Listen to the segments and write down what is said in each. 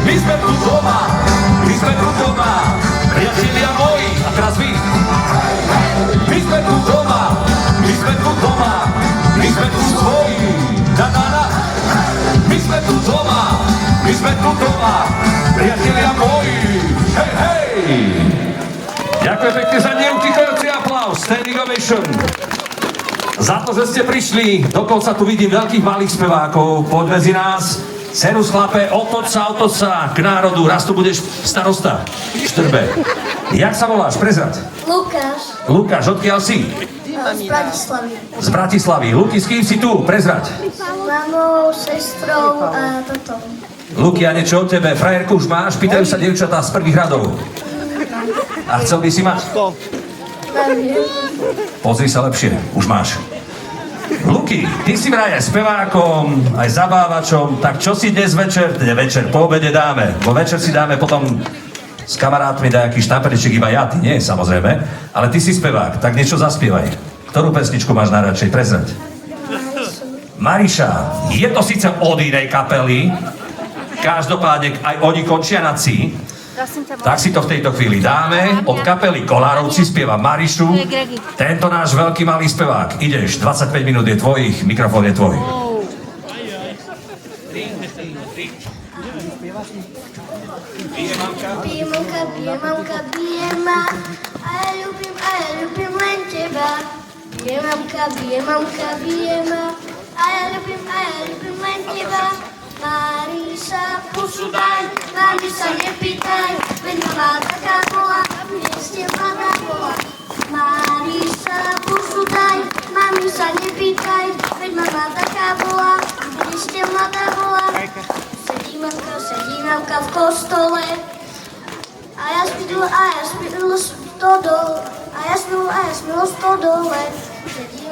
My sme tu doma, priatelia moji, a teraz vy. My sme tu doma, my sme tu svoji, na. My sme tu doma, priatelia moji, hej. Ďakujem pekne za neutichajúci aplaus, standing ovation. Za to, že ste prišli, dokonca tu vidím veľkých malých spevákov, poď medzi nás. Serus chlape, otoč sa k národu, raz tu budeš starosta v Štrbe. Jak sa voláš, prezrať? Lukáš, odkiaľ si? Z Bratislavy. Z Bratislavy. Luky, s kým si tu, prezrať? S mamou, sestrou a toto. Luky, a niečo od tebe, frajerku už máš? Pýtajú sa dievčatá z prvých radov. A chcel by si mať? Pozri sa lepšie, už máš. Luky, ty si vraj aj spevákom, aj zabávačom, tak čo si dnes večer, po obede dáme? Bo večer si dáme potom s kamarátmi nejaký štampereček, iba ja, ty nie, samozrejme, ale ty si spevák, tak niečo zaspievaj. Ktorú pesničku máš najradšej, prezrať? Mariša, je to síce od inej kapely, každopádne aj oni končia na C, tak si to v tejto chvíli dáme. Od kapely Kolárovci spieva Marišu. Tento náš veľký malý spevák. Ideš, 25 minút je tvojich, mikrofón je tvoj. Bije mamka, bije ma, a ja ľúbim len teba. Bije mamka, bije ma, a ja ľúbim len teba. Maríša, pusu daj, mami sa nepýtaj, veď mama taká bola, ešte mladá bola. Maríša, pusu daj, mami sa nepýtaj, veď mama taká bola, ešte mladá bola. Sedí mamka v kostole, a ja spýtala stodol, a ja smilo stodole. Sedí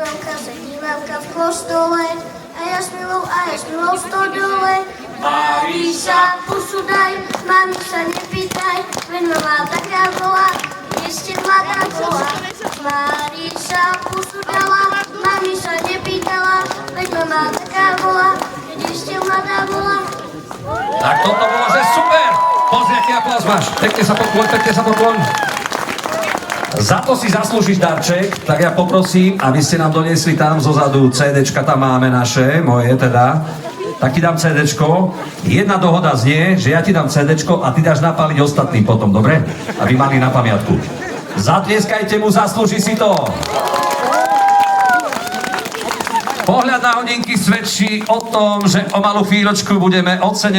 mamka v kostole, a ja smilou stodole. Maríša, pusu daj, mami sa nepýtaj, veď mama taká bola, ešte mladá bola. Maríša, pusu dala, mami sa nepýtala, veď mama taká bola, ešte mladá bola. Tak toto bolo, že super! Pozri, aký aplauz máš. Pekne sa pokloň. Za to si zaslúžiš darček, tak ja poprosím, aby ste nám doniesli tam zozadu CDčka, tam máme naše, moje teda. Tak ti dám CDčko. Jedna dohoda znie, že ja ti dám CDčko a ty dáš napáliť ostatným potom, dobre? Aby mali na pamiatku. Zatlieskajte mu, zaslúži si to. Pohľad na hodinky svedčí o tom, že o malú chvíľočku budeme oceňovať